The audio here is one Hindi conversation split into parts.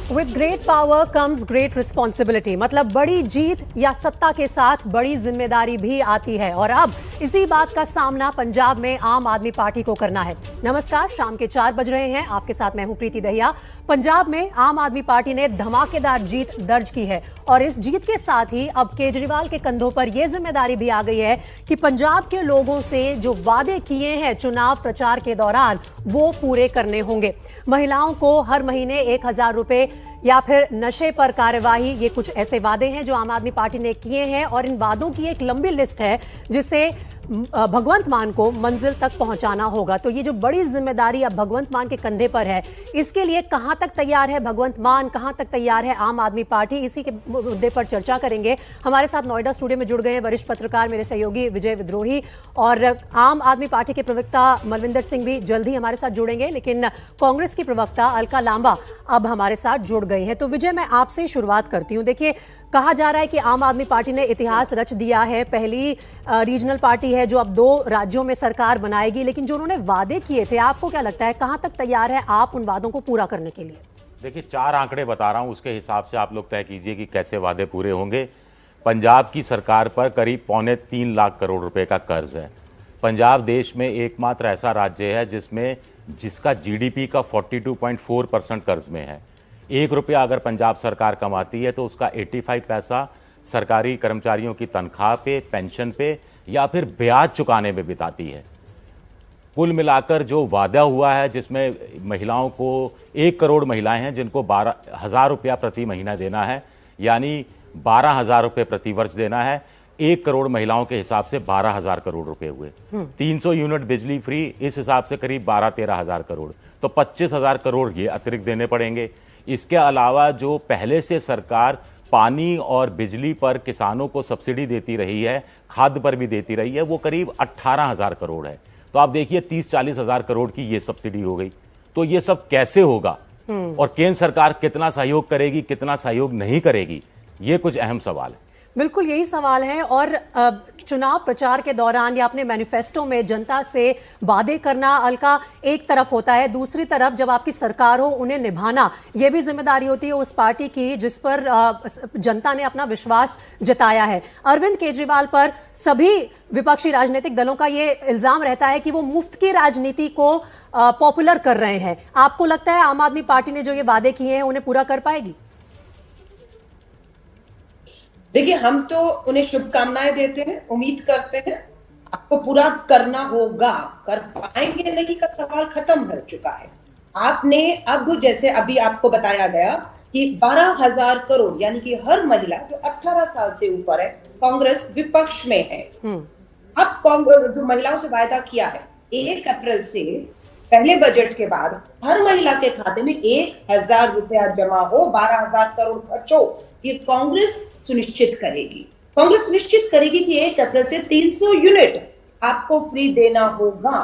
With great power comes great responsibility, मतलब बड़ी जीत या सत्ता के साथ बड़ी जिम्मेदारी भी आती है। और अब इसी बात का सामना पंजाब में आम आदमी पार्टी को करना है। नमस्कार, शाम के 4 बज रहे हैं। आपके साथ मैं हूं प्रीति दहिया। पंजाब में आम आदमी पार्टी ने धमाकेदार जीत दर्ज की है और इस जीत के साथ ही अब केजरीवाल के कंधों पर यह जिम्मेदारी भी आ गई है कि पंजाब के लोगों से जो वादे किए हैं चुनाव प्रचार के दौरान वो पूरे करने होंगे। महिलाओं को हर महीने 1000 रुपए या फिर नशे पर कार्यवाही, ये कुछ ऐसे वादे हैं जो आम आदमी पार्टी ने किए हैं और इन वादों की एक लंबी लिस्ट है जिसे भगवंत मान को मंजिल तक पहुंचाना होगा। तो ये जो बड़ी जिम्मेदारी अब भगवंत मान के कंधे पर है, इसके लिए कहां तक तैयार है भगवंत मान, कहां तक तैयार है आम आदमी पार्टी, इसी के मुद्दे पर चर्चा करेंगे। हमारे साथ नोएडा स्टूडियो में जुड़ गए हैं वरिष्ठ पत्रकार मेरे सहयोगी विजय विद्रोही और आम आदमी पार्टी के प्रवक्ता मलविंदर सिंह भी जल्द ही हमारे साथ जुड़ेंगे, लेकिन कांग्रेस की प्रवक्ता अलका लांबा अब हमारे साथ जुड़ गई हैं। तो विजय, मैं आपसे शुरुआत करती हूं। देखिए, कहा जा रहा है कि आम आदमी पार्टी ने इतिहास रच दिया है, पहली रीजनल पार्टी है जो अब 2 राज्यों में सरकार बनाएगी, लेकिन जो उन्होंने वादे किए थे, आपको क्या लगता है कहां तक तैयार है आप उन वादों को पूरा करने के लिए? देखिए, 4 आंकड़े बता रहा हूं, उसके हिसाब से आप लोग तय कीजिए कि कैसे वादे पूरे होंगे। पंजाब की सरकार पर करीब 3.25 लाख करोड़ रुपए का कर्ज है। पंजाब देश में एकमात्र ऐसा राज्य है जिसका जीडीपी का 42.4% कर्ज में है। 1 रुपया अगर पंजाब सरकार कमाती है तो उसका 85 पैसा सरकारी कर्मचारियों की तनख्वाह पे, पेंशन पे या फिर ब्याज चुकाने में बिताती है। कुल मिलाकर जो वादा हुआ है, जिसमें महिलाओं को 1 करोड़ महिलाएं हैं जिनको 12,000 रुपया प्रति महीना देना है, यानी 12,000 रुपये प्रति वर्ष देना है। 1 करोड़ महिलाओं के हिसाब से 12,000 करोड़ रुपए हुए। 300 यूनिट बिजली फ्री, इस हिसाब से करीब 12-13 हज़ार करोड़, तो 25,000 करोड़ ये अतिरिक्त देने पड़ेंगे। इसके अलावा जो पहले से सरकार पानी और बिजली पर किसानों को सब्सिडी देती रही है, खाद्य पर भी देती रही है, वो करीब 18,000 करोड़ है। तो आप देखिए 30-40 हज़ार करोड़ की ये सब्सिडी हो गई। तो ये सब कैसे होगा और केंद्र सरकार कितना सहयोग करेगी, कितना सहयोग नहीं करेगी, ये कुछ अहम सवाल है। बिल्कुल यही सवाल है। और चुनाव प्रचार के दौरान या अपने मैनिफेस्टो में जनता से वादे करना अलका एक तरफ होता है, दूसरी तरफ जब आपकी सरकार हो उन्हें निभाना ये भी जिम्मेदारी होती है उस पार्टी की जिस पर जनता ने अपना विश्वास जताया है। अरविंद केजरीवाल पर सभी विपक्षी राजनीतिक दलों का ये इल्जाम रहता है कि वो मुफ्त की राजनीति को पॉपुलर कर रहे हैं। आपको लगता है आम आदमी पार्टी ने जो ये वादे किए हैं उन्हें पूरा कर पाएगी? देखिए, हम तो उन्हें शुभकामनाएं देते हैं, उम्मीद करते हैं आपको पूरा करना होगा। कर पाएंगे नहीं का सवाल खत्म हो चुका है। आपने अब जैसे अभी आपको बताया गया कि 12,000 करोड़ यानी कि हर महिला जो 18 साल से ऊपर है, कांग्रेस विपक्ष में है। अब कांग्रेस जो महिलाओं से वायदा किया है 1 अप्रैल से पहले बजट के बाद हर महिला के खाते में 1,000 रुपया जमा हो, 12,000 करोड़ खर्च हो, ये कांग्रेस सुनिश्चित करेगी। कांग्रेस सुनिश्चित करेगी कि 1 अप्रैल से 300 यूनिट आपको फ्री देना होगा।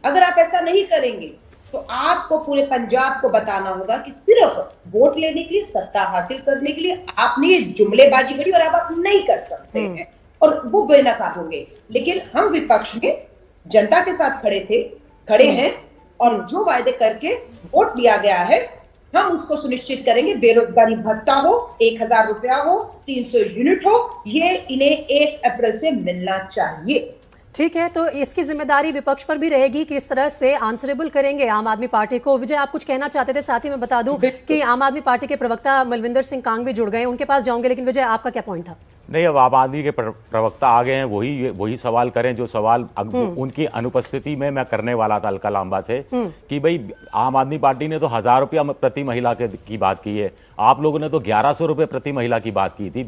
अगर आप ऐसा नहीं करेंगे तो आपको पूरे पंजाब को बताना होगा कि सिर्फ वोट लेने के लिए, सत्ता हासिल करने के लिए आपने ये जुमलेबाजी करी और अब आप नहीं कर सकते हैं और वो बेनकाब होंगे। लेकिन हम विपक्ष में जनता के साथ खड़े हैं और जो वायदे करके वोट लिया गया है हम उसको सुनिश्चित करेंगे। बेरोजगारी भत्ता हो, 1,000 रुपया हो, 300 यूनिट हो, ये इन्हें 1 अप्रैल से मिलना चाहिए। ठीक है, तो इसकी जिम्मेदारी विपक्ष पर भी रहेगी कि इस तरह से आंसरेबल करेंगे आम आदमी पार्टी को। विजय, आप कुछ कहना चाहते थे, साथ ही मैं बता दूं कि आम आदमी पार्टी के प्रवक्ता मलविंदर सिंह कांग भी जुड़ गए, उनके पास जाऊंगे, लेकिन विजय आपका क्या पॉइंट था? नहीं, अब आम आदमी के प्रवक्ता आ गए हैं, वही सवाल करें जो सवाल उनकी अनुपस्थिति में मैं करने वाला था अलका लांबा से, कि भाई आम आदमी पार्टी ने तो 1,000 रुपया प्रति महिला की बात की है, आप लोगों ने तो 1,100 रुपये प्रति महिला की बात की थी।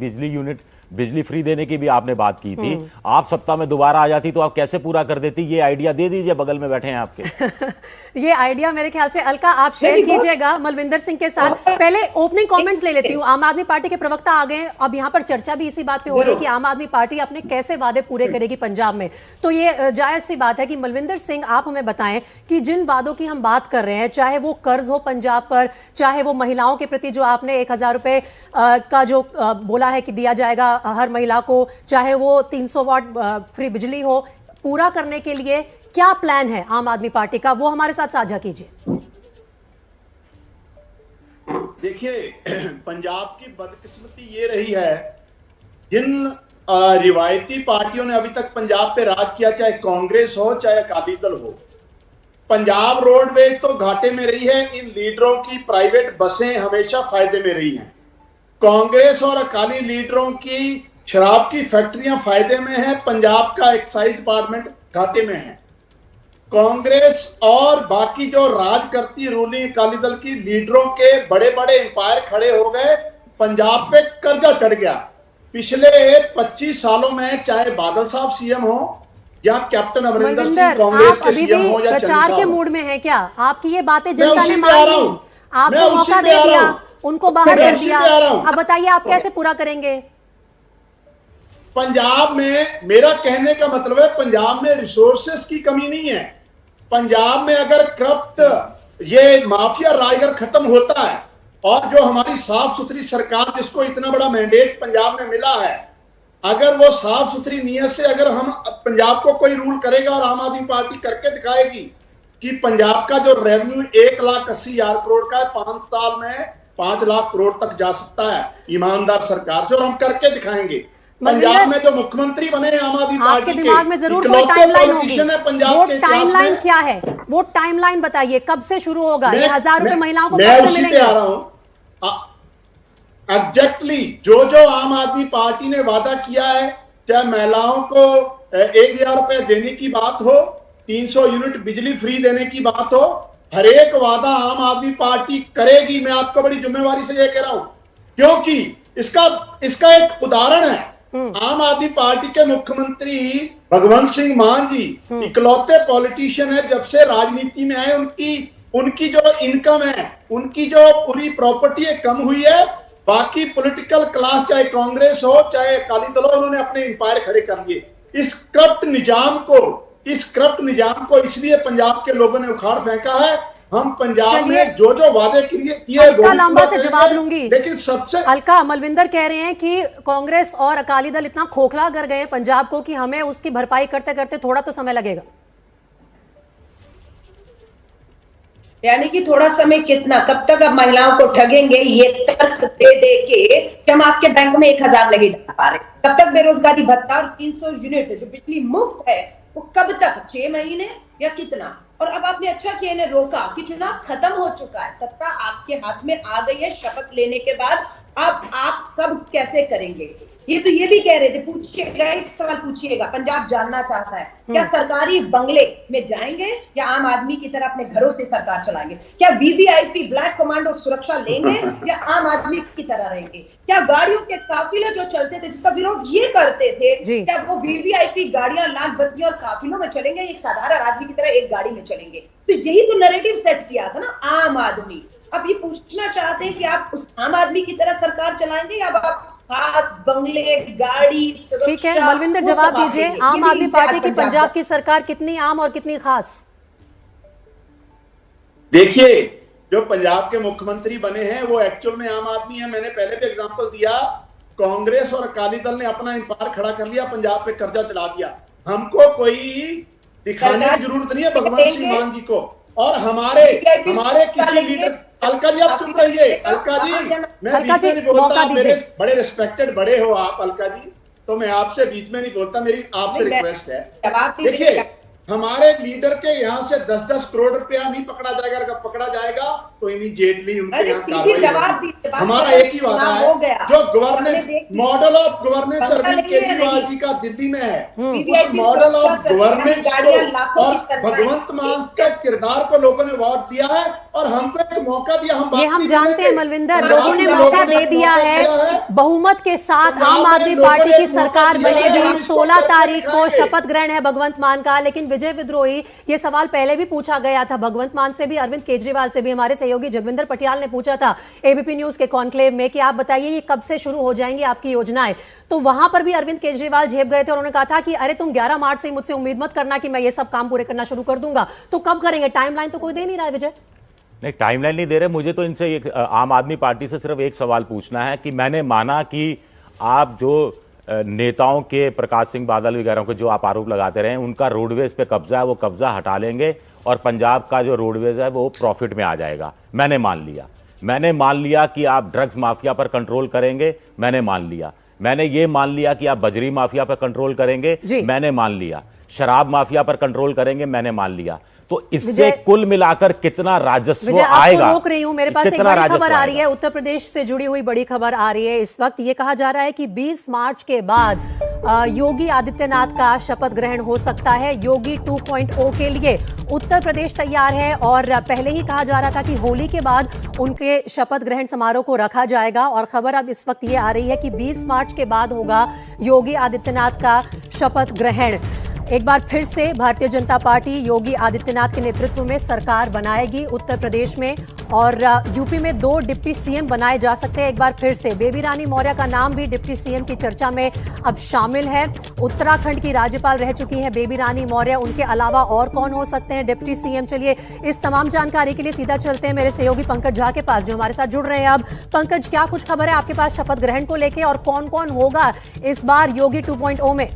बिजली फ्री देने की भी आपने बात की थी। आप सत्ता में दोबारा आ जाती तो आप कैसे पूरा कर देती? ये आइडिया दे दीजिए, बगल में बैठे हैं आपके। ये आइडिया मेरे ख्याल से अलका आप शेयर कीजिएगा मलविंदर सिंह के साथ। पहले ओपनिंग कमेंट्स ले लेती हूँ। आम आदमी पार्टी के प्रवक्ता आ गए, अब यहाँ पर चर्चा भी इसी बात पे हो रही है कि आम आदमी पार्टी अपने कैसे वादे पूरे करेगी पंजाब में। तो ये जायज सी बात है कि मलविंदर सिंह आप हमें बताएं कि जिन वादों की हम बात कर रहे हैं, चाहे वो कर्ज हो पंजाब पर, चाहे वो महिलाओं के प्रति जो आपने 1,000 रुपए का जो बोला है कि दिया जाएगा हर महिला को, चाहे वो 300 वाट फ्री बिजली हो, पूरा करने के लिए क्या प्लान है आम आदमी पार्टी का, वो हमारे साथ साझा कीजिए। देखिए, पंजाब की बदकिस्मती ये रही है, जिन रिवायती पार्टियों ने अभी तक पंजाब पे राज किया, चाहे कांग्रेस हो चाहे अकाली दल हो, पंजाब रोडवेज तो घाटे में रही है। इन लीडरों की प्राइवेट बसें हमेशा फायदे में रही हैं। कांग्रेस और अकाली लीडरों की शराब की फैक्ट्रियां फायदे में है, पंजाब का एक्साइज डिपार्टमेंट घाटे में है। कांग्रेस और बाकी जो राज करती रूलिंग अकाली दल की लीडरों के बड़े बड़े एम्पायर खड़े हो गए, पंजाब पे कर्जा चढ़ गया। पिछले 25 सालों में चाहे बादल साहब सीएम हो या कैप्टन अमरिंदर सिंह कांग्रेस के सीएम हो या प्रचार के मूड में है क्या? आपकी ये बातें जनता ने मान ली, आपको मौका दे दिया, उनको बाहर कर दिया, अब बताइए आप कैसे पूरा करेंगे? पंजाब में, मेरा कहने का मतलब है, पंजाब में रिसोर्सेस की कमी नहीं है। पंजाब में अगर करप्ट ये माफिया राज अगर खत्म होता है और जो हमारी साफ सुथरी सरकार, जिसको इतना बड़ा मैंडेट पंजाब में मिला है, अगर वो साफ सुथरी नीयत से अगर हम पंजाब को कोई रूल करेगा और आम आदमी पार्टी करके दिखाएगी कि पंजाब का जो रेवेन्यू 1,80,000 करोड़ का है, 5 साल में 5 लाख करोड़ तक जा सकता है ईमानदार सरकार से, और हम करके दिखाएंगे। पंजाब में जो मुख्यमंत्री बने हैं आम आदमी पार्टी आपके दिमाग में जरूर कोई टाइमलाइन होगी, वो टाइमलाइन क्या है? वो टाइमलाइन बताइए, कब से शुरू होगा ये 1,000 रुपए महिलाओं को कब से मिलेंगे? आ रहा हूं एग्जैक्टली जो आम आदमी पार्टी ने वादा किया है, चाहे महिलाओं को 1,000 रुपए देने की बात हो, 300 यूनिट बिजली फ्री देने की बात हो, हर एक वादा आम आदमी पार्टी करेगी। मैं आपको बड़ी जिम्मेवारी से यह कह रहा हूं, क्योंकि इसका एक उदाहरण है। आम आदमी पार्टी के मुख्यमंत्री भगवंत सिंह मान जी इकलौते पॉलिटिशियन है जब से राजनीति में आए, उनकी जो इनकम है, उनकी जो पूरी प्रॉपर्टी है कम हुई है। बाकी पॉलिटिकल क्लास, चाहे कांग्रेस हो चाहे अकाली दल हो, उन्होंने अपने एम्पायर खड़े कर दिए। इस करप्ट निजाम को इसलिए पंजाब के लोगों ने उखाड़ फेंका है। हम पंजाब में जो वादे किए लंबा से जवाब लूंगी, लेकिन सबसे अलका मलविंदर कह रहे हैं कि कांग्रेस और अकाली दल इतना खोखला कर गए पंजाब को कि हमें उसकी भरपाई करते करते थोड़ा तो समय लगेगा। यानी कि थोड़ा समय कितना, कब तक आप महिलाओं को ठगेंगे ये तर्क दे के कि हम आपके बैंक में 1,000 नहीं डाल पा रहे? कब तक बेरोजगारी भत्ता और 300 यूनिट जो बिजली मुफ्त है वो कब तक? 6 महीने या कितना? और अब आपने अच्छा किया, इन्हें रोका कि चुनाव खत्म हो चुका है, सत्ता आपके हाथ में आ गई है शपथ लेने के बाद। अब आप कब कैसे करेंगे? ये भी कह रहे थे, पूछिएगा, एक सवाल पूछिएगा, पंजाब जानना चाहता है क्या सरकारी बंगले में जाएंगे या आम आदमी की तरह अपने घरों से सरकार चलाएंगे? क्या वीवीआईपी ब्लैक कमांडो सुरक्षा लेंगे या आम आदमी की तरह रहेंगे? क्या गाड़ियों के काफिले जो चलते थे, जिसका विरोध ये करते थे, क्या वो वीवीआईपी गाड़ियां लाख बत्तियों और काफिलों में चलेंगे, एक साधारण आदमी की तरह एक गाड़ी में चलेंगे? तो यही तो नैरेटिव सेट किया था ना आम आदमी। अब ये पूछना चाहते हैं कि आप उस आम आदमी की तरह सरकार चलाएंगे या आप खास बंगले, गाड़ी, ठीक है बलविंदर, जवाब दीजिए, आम आदमी पार्टी की पंजाब की सरकार कितनी आम और कितनी खास? देखिए, जो पंजाब के मुख्यमंत्री बने हैं वो एक्चुअल में आम आदमी है। मैंने पहले भी एग्जांपल दिया, कांग्रेस और अकाली दल ने अपना एम्पायर खड़ा कर लिया, पंजाब पे कर्जा चला दिया। हमको कोई दिखाने की जरूरत नहीं है भगवंत सिंह मान जी को और हमारे किसी लीडर। अलका जी आप चुप रहिए। अलका जी, मैं बीच में नहीं बोलता, मेरे बड़े रिस्पेक्टेड बड़े हो आप अलका जी, तो मैं आपसे बीच में नहीं बोलता, मेरी आपसे रिक्वेस्ट है। देखिए, हमारे लीडर के यहाँ से 10-10 करोड़ रुपया नहीं पकड़ा जाएगा, अगर पकड़ा जाएगा तो इमीडिएटली उनके यहाँ कार्रवाई। हमारा एक ही वादा है, जो governance model of governance Arvind Kejriwal ji का दिल्ली में है, उस मॉडल ऑफ गवर्नेंस को और भगवंत मान के किरदार को लोगों ने वोट दिया है और हमको एक मौका दिया। हम जानते हैं मलविंदर, लोगों ने मौका दे दिया है, बहुमत के साथ आम आदमी पार्टी की सरकार बनेगी। 16 तारीख को शपथ ग्रहण है भगवंत मान का, लेकिन विजय विद्रोही, ये सवाल पहले भी पूछा गया था भगवंत मान से भी, अरविंद केजरीवाल से भी। हमारे सहयोगी जगविंदर पटियाल ने पूछा था एबीपी न्यूज के कॉन्क्लेव में कि आप बताइए ये कब से शुरू हो जाएंगी आपकी योजनाएं, तो वहां पर भी अरविंद केजरीवाल झेप गए थे। उन्होंने कहा था कि अरे तुम 11 मार्च से मुझसे उम्मीद मत करना कि मैं ये सब काम पूरे करना शुरू कर दूंगा। तो कब करेंगे? टाइमलाइन तो कोई दे नहीं रहा है विजय। नहीं, टाइमलाइन नहीं दे रहे। मुझे तो इनसे एक आम आदमी पार्टी से सिर्फ एक सवाल पूछना है कि मैंने माना कि आप जो नेताओं के, प्रकाश सिंह बादल वगैरह के जो आप आरोप लगाते रहे, उनका रोडवेज पे कब्जा है, वो कब्जा हटा लेंगे और पंजाब का जो रोडवेज है वो प्रॉफिट में आ जाएगा, मैंने मान लिया। मैंने मान लिया कि आप ड्रग्स माफिया पर कंट्रोल करेंगे, मैंने मान लिया। मैंने ये मान लिया कि आप बजरी माफिया पर कंट्रोल करेंगे, मैंने मान लिया। शराब माफिया पर कंट्रोल करेंगे, मैंने मान लिया। तो इससे कुल मिलाकर कितना राजस्व आएगा? आपको रोक रही हूं, मेरे पास एक बड़ी खबर आ रही है, उत्तर प्रदेश से जुड़ी हुई बड़ी खबर आ रही है इस वक्त। ये कहा जा रहा है कि 20 मार्च के बाद योगी आदित्यनाथ का शपथ ग्रहण हो सकता है। योगी 2.0 के लिए उत्तर प्रदेश तैयार है और पहले ही कहा जा रहा था कि होली के बाद उनके शपथ ग्रहण समारोह को रखा जाएगा। और खबर अब इस वक्त ये आ रही है कि 20 मार्च के बाद होगा योगी आदित्यनाथ का शपथ ग्रहण। एक बार फिर से भारतीय जनता पार्टी योगी आदित्यनाथ के नेतृत्व में सरकार बनाएगी उत्तर प्रदेश में, और यूपी में 2 डिप्टी सीएम बनाए जा सकते हैं एक बार फिर से। बेबी रानी मौर्य का नाम भी डिप्टी सीएम की चर्चा में अब शामिल है। उत्तराखंड की राज्यपाल रह चुकी हैं बेबी रानी मौर्य, उनके अलावा और कौन हो सकते हैं डिप्टी सीएम? चलिए इस तमाम जानकारी के लिए सीधा चलते हैं मेरे सहयोगी पंकज झा के पास, जो हमारे साथ जुड़ रहे हैं अब। पंकज, क्या कुछ खबर है आपके पास शपथ ग्रहण को लेकर, और कौन कौन होगा इस बार योगी 2.0 में?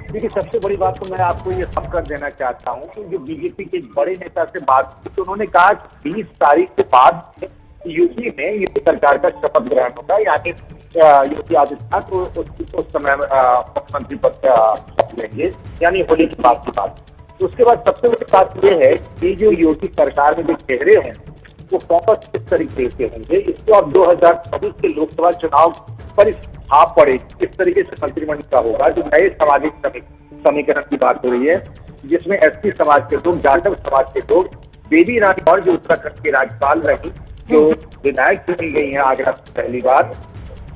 देखिए, सबसे बड़ी बात तो मैं आपको ये सब कर देना चाहता हूँ कि जो बीजेपी के बड़े नेता से बात की तो उन्होंने कहा कि 20 तारीख के बाद यूपी में यूपी सरकार का शपथ ग्रहण होगा, यानी योगी आदित्यनाथ उस समय मुख्यमंत्री पद का शपथ लेंगे, यानी होली के बाद की बात। उसके बाद सबसे बड़ी बात यह है कि जो योगी सरकार में जो चेहरे हैं वो फोकस किस तरीके से होंगे, इसको अब 2024 के लोकसभा चुनाव पर छाप पड़े किस तरीके से मंत्रिमंडल का होगा। जो नए सामाजिक समीकरण की बात हो रही है, जिसमें एसटी समाज के लोग, जाटव समाज के लोग, बेबी रानी और जो उत्तराखंड की राज्यपाल रही, जो विधायक चुनी गई हैं आगरा से पहली बार,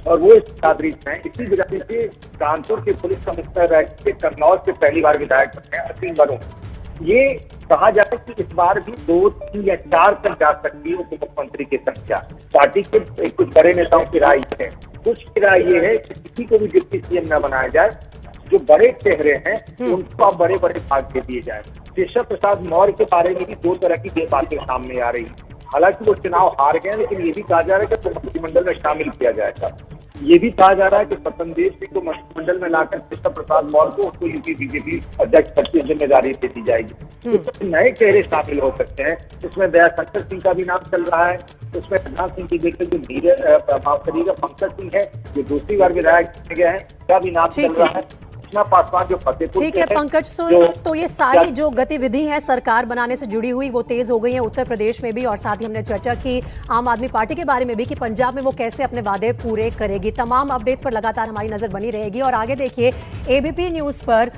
और वो इस नागरिक हैं। इसी वजह से कानपुर के पुलिस कमिश्नर रह के कन्नौज से पहली बार विधायक बने हैं असीम अरुण। ये कहा जाता है कि इस बार भी 2, 3 या 4 तक जा सकती है उप मुख्यमंत्री की संख्या। पार्टी के कुछ बड़े नेताओं की राय है, कुछ की राय ये है कि किसी को भी डिप्टी सीएम न बनाया जाए, जो बड़े चेहरे हैं उनको अब बड़े बड़े भाग दे दिए जाए। केशव प्रसाद मौर्य के बारे में भी 2 तरह की बातें सामने आ रही है। हालांकि वो चुनाव हार गए, लेकिन ये भी कहा जा रहा है कि मंत्रिमंडल में शामिल किया जाएगा। ये भी कहा जा रहा है कि सत्यदेव सिंह को मंत्रिमंडल में लाकर केशव प्रसाद मौर्य को उसको यूपी बीजेपी अध्यक्ष पद की जिम्मेदारी दे दी जाएगी। तो नए चेहरे शामिल हो सकते हैं। इसमें दयाशंकर सिंह का भी नाम चल रहा है, उसमें राजनाथ सिंह की देखते जो पंकज सिंह है जो दूसरी बार विधायक गए हैं, का भी नाम चल रहा है। पासवान जो फतेहपुर, ठीक है पंकज, तो ये सारी जो गतिविधि है सरकार बनाने से जुड़ी हुई वो तेज हो गई है उत्तर प्रदेश में भी, और साथ ही हमने चर्चा की आम आदमी पार्टी के बारे में भी कि पंजाब में वो कैसे अपने वादे पूरे करेगी। तमाम अपडेट्स पर लगातार हमारी नजर बनी रहेगी। और आगे देखिए एबीपी न्यूज पर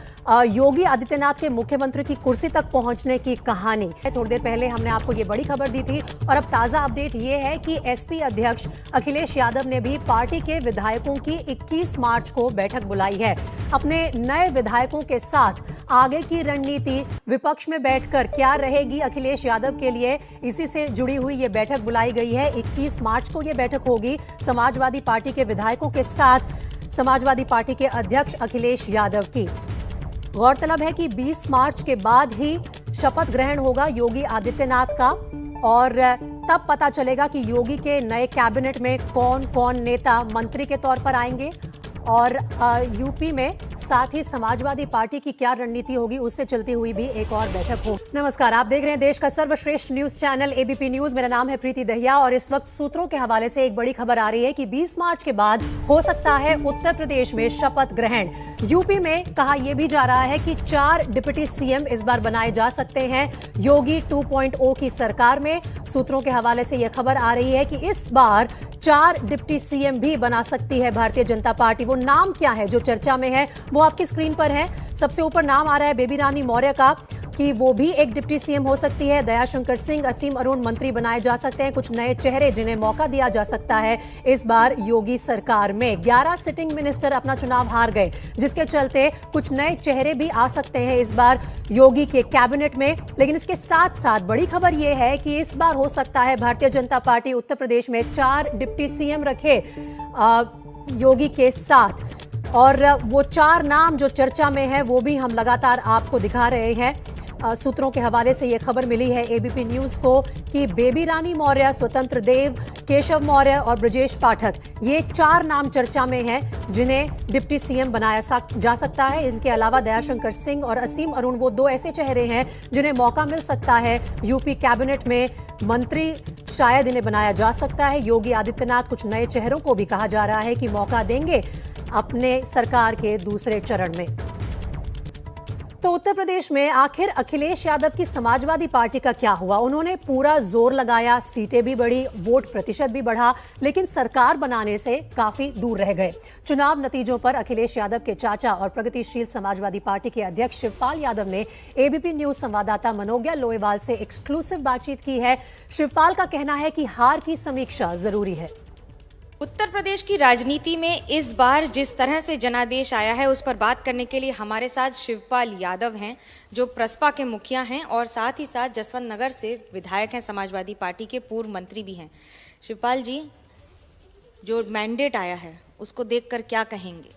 योगी आदित्यनाथ के मुख्यमंत्री की कुर्सी तक पहुंचने की कहानी। थोड़ी देर पहले हमने आपको ये बड़ी खबर दी थी, और अब ताजा अपडेट ये है कि एसपी अध्यक्ष अखिलेश यादव ने भी पार्टी के विधायकों की 21 मार्च को बैठक बुलाई है। अपने नए विधायकों के साथ आगे की रणनीति विपक्ष में बैठकर क्या रहेगी अखिलेश यादव के लिए, इसी से जुड़ी हुई ये बैठक बुलाई गई है। 21 मार्च को ये बैठक होगी समाजवादी पार्टी के विधायकों के साथ समाजवादी पार्टी के अध्यक्ष अखिलेश यादव की। गौरतलब है कि 20 मार्च के बाद ही शपथ ग्रहण होगा योगी आदित्यनाथ का, और तब पता चलेगा कि योगी के नए कैबिनेट में कौन कौन नेता मंत्री के तौर पर आएंगे, और यूपी में साथ ही समाजवादी पार्टी की क्या रणनीति होगी, उससे चलती हुई भी एक और बैठक हो। नमस्कार, आप देख रहे हैं देश का सर्वश्रेष्ठ न्यूज चैनल एबीपी न्यूज। मेरा नाम है प्रीति दहिया, और इस वक्त सूत्रों के हवाले से एक बड़ी खबर आ रही है कि 20 मार्च के बाद हो सकता है उत्तर प्रदेश में शपथ ग्रहण। यूपी में कहा यह भी जा रहा है कि 4 डिप्टी सीएम इस बार बनाए जा सकते हैं योगी 2.0 की सरकार में। सूत्रों के हवाले से यह खबर आ रही है कि इस बार 4 डिप्टी सीएम भी बना सकती है भारतीय जनता पार्टी। वो नाम क्या है जो चर्चा में है वो आपकी स्क्रीन पर है। सबसे ऊपर नाम आ रहा है बेबी रानी मौर्य का, कि वो भी एक डिप्टी सीएम हो सकती है। दयाशंकर सिंह, असीम अरुण मंत्री बनाए जा सकते हैं। कुछ नए चेहरे जिन्हें मौका दिया जा सकता है इस बार योगी सरकार में। 11 सिटिंग मिनिस्टर अपना चुनाव हार गए, जिसके चलते कुछ नए चेहरे भी आ सकते हैं इस बार योगी के कैबिनेट में। लेकिन इसके साथ साथ बड़ी खबर यह है कि इस बार हो सकता है भारतीय जनता पार्टी उत्तर प्रदेश में 4 डिप्टी सीएम रखे योगी के साथ, और वो 4 नाम जो चर्चा में है वो भी हम लगातार आपको दिखा रहे हैं। सूत्रों के हवाले से यह खबर मिली है एबीपी न्यूज को कि बेबी रानी मौर्य, स्वतंत्र देव, केशव मौर्य और ब्रजेश पाठक, ये 4 नाम चर्चा में हैं जिन्हें डिप्टी सीएम बनाया जा सकता है। इनके अलावा दयाशंकर सिंह और असीम अरुण वो 2 ऐसे चेहरे हैं जिन्हें मौका मिल सकता है यूपी कैबिनेट में मंत्री शायद इन्हें बनाया जा सकता है। योगी आदित्यनाथ कुछ नए चेहरों को भी कहा जा रहा है कि मौका देंगे अपने सरकार के दूसरे चरण में। तो उत्तर प्रदेश में आखिर अखिलेश यादव की समाजवादी पार्टी का क्या हुआ? उन्होंने पूरा जोर लगाया, सीटें भी बढ़ी, वोट प्रतिशत भी बढ़ा, लेकिन सरकार बनाने से काफी दूर रह गए। चुनाव नतीजों पर अखिलेश यादव के चाचा और प्रगतिशील समाजवादी पार्टी के अध्यक्ष शिवपाल यादव ने एबीपी न्यूज संवाददाता मनोज्ञा लोहेवाल से एक्सक्लूसिव बातचीत की है। शिवपाल का कहना है कि हार की समीक्षा जरूरी है। उत्तर प्रदेश की राजनीति में इस बार जिस तरह से जनादेश आया है उस पर बात करने के लिए हमारे साथ शिवपाल यादव हैं, जो प्रसपा के मुखिया हैं और साथ ही साथ जसवंत नगर से विधायक हैं, समाजवादी पार्टी के पूर्व मंत्री भी हैं। शिवपाल जी, जो मैंडेट आया है उसको देखकर क्या कहेंगे?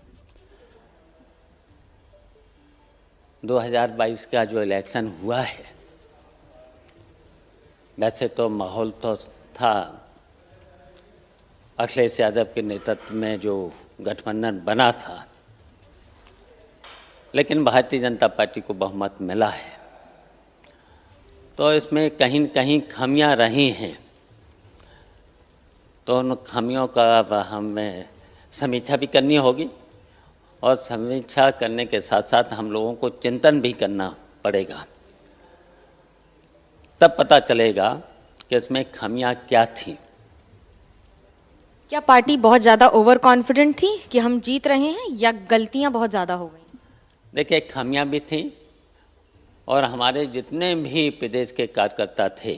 2022 का जो इलेक्शन हुआ है, वैसे तो माहौल तो था, अखिलेश यादव के नेतृत्व में जो गठबंधन बना था, लेकिन भारतीय जनता पार्टी को बहुमत मिला है, तो इसमें कहीं न कहीं खामियां रही हैं। तो उन खामियों का हमें समीक्षा भी करनी होगी और समीक्षा करने के साथ साथ हम लोगों को चिंतन भी करना पड़ेगा। तब पता चलेगा कि इसमें खामियां क्या थी। क्या पार्टी बहुत ज़्यादा ओवर कॉन्फिडेंट थी कि हम जीत रहे हैं, या गलतियां बहुत ज़्यादा हो गई? देखिए, खामियां भी थी और हमारे जितने भी प्रदेश के कार्यकर्ता थे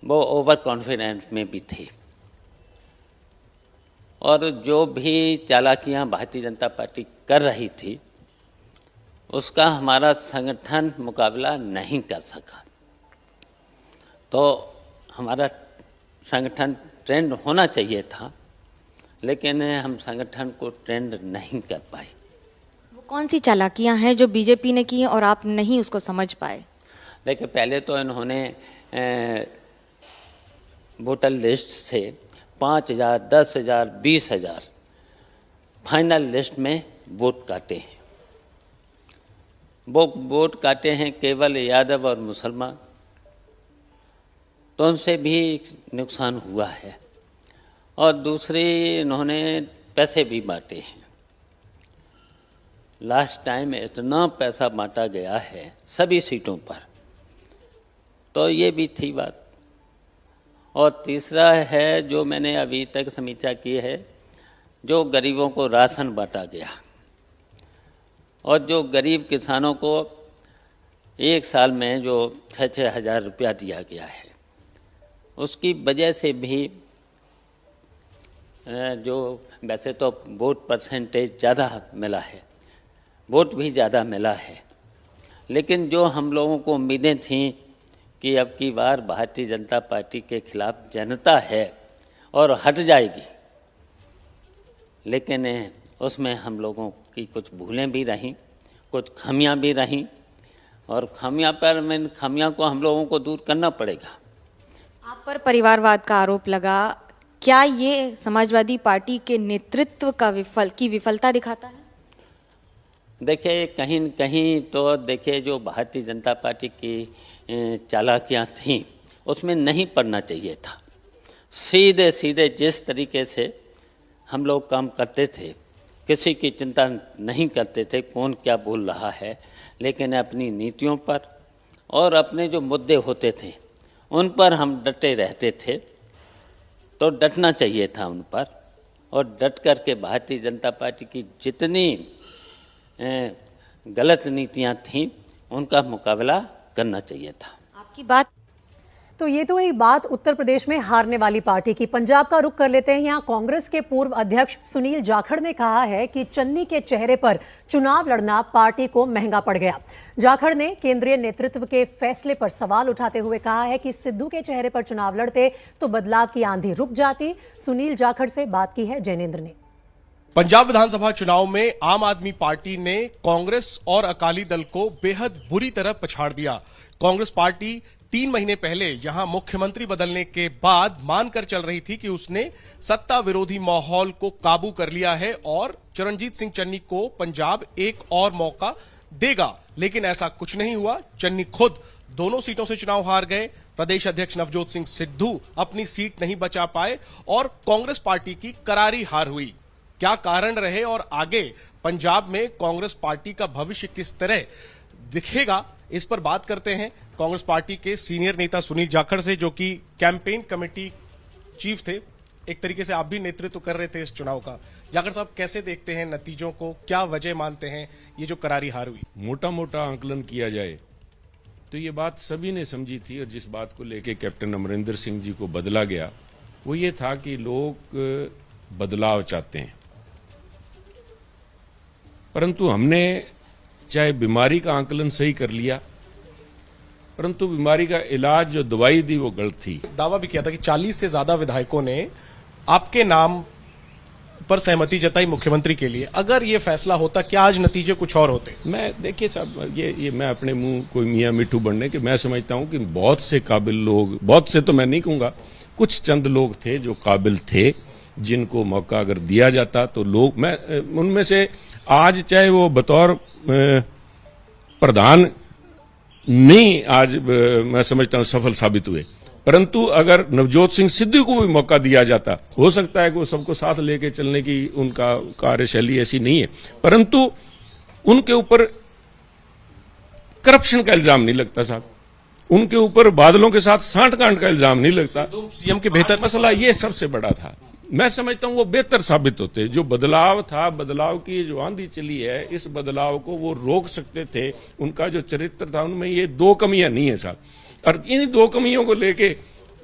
वो ओवर कॉन्फिडेंस में भी थे, और जो भी चालाकियां भारतीय जनता पार्टी कर रही थी उसका हमारा संगठन मुकाबला नहीं कर सका। तो हमारा संगठन ट्रेंड होना चाहिए था, लेकिन हम संगठन को ट्रेंड नहीं कर पाए। वो कौन सी चालाकियां हैं जो बीजेपी ने की और आप नहीं उसको समझ पाए? देखिए, पहले तो इन्होंने वोटर लिस्ट से 5,000, 10,000, 20,000 फाइनल लिस्ट में वोट काटे हैं। वो वोट काटे हैं केवल यादव और मुसलमान, तो उनसे भी नुकसान हुआ है। और दूसरी, इन्होंने पैसे भी बांटे हैं। लास्ट टाइम इतना पैसा बांटा गया है सभी सीटों पर, तो ये भी थी बात। और तीसरा है, जो मैंने अभी तक समीक्षा की है, जो गरीबों को राशन बांटा गया और जो गरीब किसानों को एक साल में जो 6-6 हज़ार रुपया दिया गया है, उसकी वजह से भी जो वैसे तो वोट परसेंटेज ज़्यादा मिला है, वोट भी ज़्यादा मिला है, लेकिन जो हम लोगों को उम्मीदें थीं कि अब की बार भारतीय जनता पार्टी के खिलाफ जनता है और हट जाएगी, लेकिन उसमें हम लोगों की कुछ भूलें भी रहीं, कुछ खामियां भी रहीं, और खामियां को हम लोगों को दूर करना पड़ेगा। आप पर परिवारवाद का आरोप लगा, क्या ये समाजवादी पार्टी के नेतृत्व की विफलता दिखाता है? देखिए, कहीं न कहीं तो देखिए, जो भारतीय जनता पार्टी की चालाकियां थीं उसमें नहीं पड़ना चाहिए था। सीधे सीधे जिस तरीके से हम लोग काम करते थे, किसी की चिंता नहीं करते थे कौन क्या बोल रहा है, लेकिन अपनी नीतियों पर और अपने जो मुद्दे होते थे उन पर हम डटे रहते थे। तो डटना चाहिए था उन पर, और डट कर के भारतीय जनता पार्टी की जितनी गलत नीतियां थीं उनका मुकाबला करना चाहिए था। आपकी बात तो ये तो एक बात उत्तर प्रदेश में हारने वाली पार्टी की। पंजाब का रुख कर लेते हैं। यहाँ कांग्रेस के पूर्व अध्यक्ष सुनील जाखड़ ने कहा है कि चन्नी के चेहरे पर चुनाव लड़ना पार्टी को महंगा पड़ गया। जाखड़ ने केंद्रीय नेतृत्व के फैसले पर सवाल उठाते हुए कहा है कि सिद्धू के चेहरे पर चुनाव लड़ते तो बदलाव की आंधी रुक जाती। सुनील जाखड़ से बात की है जैनेन्द्र ने। पंजाब विधानसभा चुनाव में आम आदमी पार्टी ने कांग्रेस और अकाली दल को बेहद बुरी तरह पछाड़ दिया। कांग्रेस पार्टी 3 महीने पहले यहां मुख्यमंत्री बदलने के बाद मानकर चल रही थी कि उसने सत्ता विरोधी माहौल को काबू कर लिया है और चरणजीत सिंह चन्नी को पंजाब एक और मौका देगा, लेकिन ऐसा कुछ नहीं हुआ। चन्नी खुद दोनों सीटों से चुनाव हार गए। प्रदेश अध्यक्ष नवजोत सिंह सिद्धू अपनी सीट नहीं बचा पाए और कांग्रेस पार्टी की करारी हार हुई। क्या कारण रहे और आगे पंजाब में कांग्रेस पार्टी का भविष्य किस तरह दिखेगा, इस पर बात करते हैं कांग्रेस पार्टी के सीनियर नेता सुनील जाखड़ से, जो कि कैंपेन कमेटी चीफ थे। एक तरीके से आप भी नेतृत्व कर रहे थे इस चुनाव का। जाखड़ साहब, कैसे देखते हैं नतीजों को, क्या वजह मानते हैं ये जो करारी हार हुई? मोटा मोटा आंकलन किया जाए तो ये बात सभी ने समझी थी, और जिस बात को लेके कैप्टन अमरिंदर सिंह जी को बदला गया वो ये था कि लोग बदलाव चाहते हैं। परंतु हमने चाहे बीमारी का आंकलन सही कर लिया, परंतु बीमारी का इलाज जो दवाई दी वो गलत थी। दावा भी किया था कि 40 से ज्यादा विधायकों ने आपके नाम पर सहमति जताई मुख्यमंत्री के लिए। अगर ये फैसला होता, क्या आज नतीजे कुछ और होते? मैं देखिए साहब, ये मैं अपने मुंह कोई मियाँ मिठू बनने के, मैं समझता हूं कि बहुत से काबिल लोग, बहुत से तो मैं नहीं कहूंगा, कुछ चंद लोग थे जो काबिल थे, जिनको मौका अगर दिया जाता तो लोग, मैं उनमें से आज चाहे वो बतौर प्रधान नहीं, आज मैं समझता हूं सफल साबित हुए, परंतु अगर नवजोत सिंह सिद्धू को भी मौका दिया जाता, हो सकता है कि वो सबको साथ लेके चलने की उनका कार्यशैली ऐसी नहीं है, परंतु उनके ऊपर करप्शन का इल्जाम नहीं लगता साहब, उनके ऊपर बादलों के साथ सांठगांठ का इल्जाम नहीं लगता। सीएम के बेहतर मसला ये सबसे बड़ा था। मैं समझता हूं वो बेहतर साबित होते। जो बदलाव था, बदलाव की जो आंधी चली है, इस बदलाव को वो रोक सकते थे। उनका जो चरित्र था उनमें ये दो कमियां नहीं है साहब, और इन दो कमियों को लेके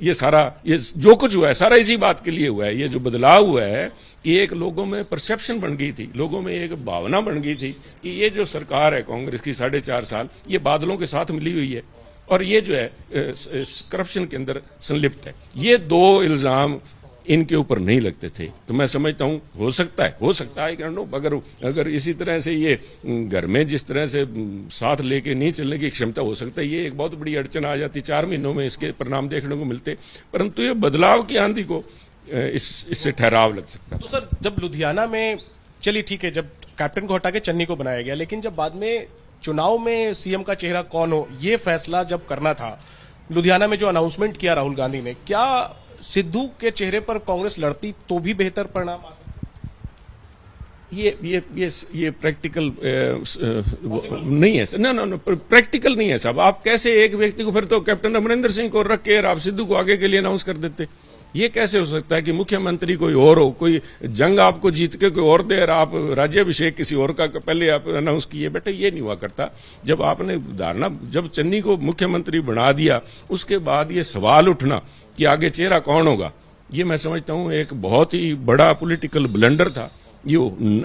ये सारा, ये जो कुछ हुआ है सारा इसी बात के लिए हुआ है। ये जो बदलाव हुआ है कि एक लोगों में परसेप्शन बन गई थी, लोगों में एक भावना बन गई थी कि ये जो सरकार है कांग्रेस की 4.5 साल, ये बादलों के साथ मिली हुई है और ये जो है करप्शन के अंदर संलिप्त है। ये दो इल्जाम इनके ऊपर नहीं लगते थे। तो मैं समझता हूं हो सकता है कि अगर इसी तरह से ये घर में जिस तरह से साथ लेके नहीं चलने की क्षमता, हो सकता है ये एक बहुत बड़ी अड़चन आ जाती, 4 महीनों में इसके परिणाम देखने को मिलते, परंतु ये बदलाव की आंधी को इससे ठहराव लग सकता। तो सर, जब लुधियाना में, चलिए ठीक है, जब कैप्टन को हटा के चन्नी को बनाया गया, लेकिन जब बाद में चुनाव में सीएम का चेहरा कौन हो, ये फैसला जब करना था, लुधियाना में जो अनाउंसमेंट किया राहुल गांधी ने, क्या सिद्धू के चेहरे पर कांग्रेस लड़ती तो भी बेहतर परिणाम आ सकता? ये प्रैक्टिकल नहीं है। ना प्रैक्टिकल नहीं है साहब। आप कैसे एक व्यक्ति को, फिर तो कैप्टन अमरिंदर सिंह को रख के आप सिद्धू को आगे के लिए अनाउंस कर देते? ये कैसे हो सकता है कि मुख्यमंत्री कोई और हो, कोई जंग आपको जीत के कोई और दे और आप राज्याभिषेक किसी और का पहले आप अनाउंस किए? बेटे ये नहीं हुआ करता। जब आपने धारणा, जब चन्नी को मुख्यमंत्री बना दिया, उसके बाद ये सवाल उठना कि आगे चेहरा कौन होगा, ये मैं समझता हूं एक बहुत ही बड़ा पॉलिटिकल ब्लंडर था। ये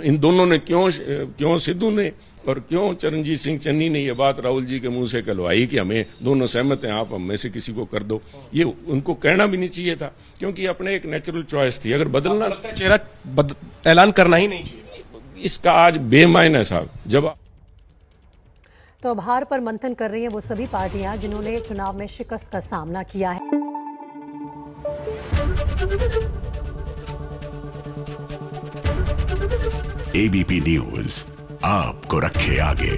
इन दोनों ने क्यों सिद्धू ने और क्यों चरणजीत सिंह चन्नी ने ये बात राहुल जी के मुंह से कहलवाई कि हमें दोनों सहमत हैं, आप हम में से किसी को कर दो, ये उनको कहना भी नहीं चाहिए था, क्योंकि अपने एक नेचुरल चॉइस थी। अगर बदलना, चेहरा ऐलान करना ही नहीं चाहिए। इसका आज बेमायना साहब। जब तो अब हार पर मंथन कर रही हैं वो सभी पार्टियां जिन्होंने चुनाव में शिकस्त का सामना किया है। एबीपी न्यूज आपको रखे आगे।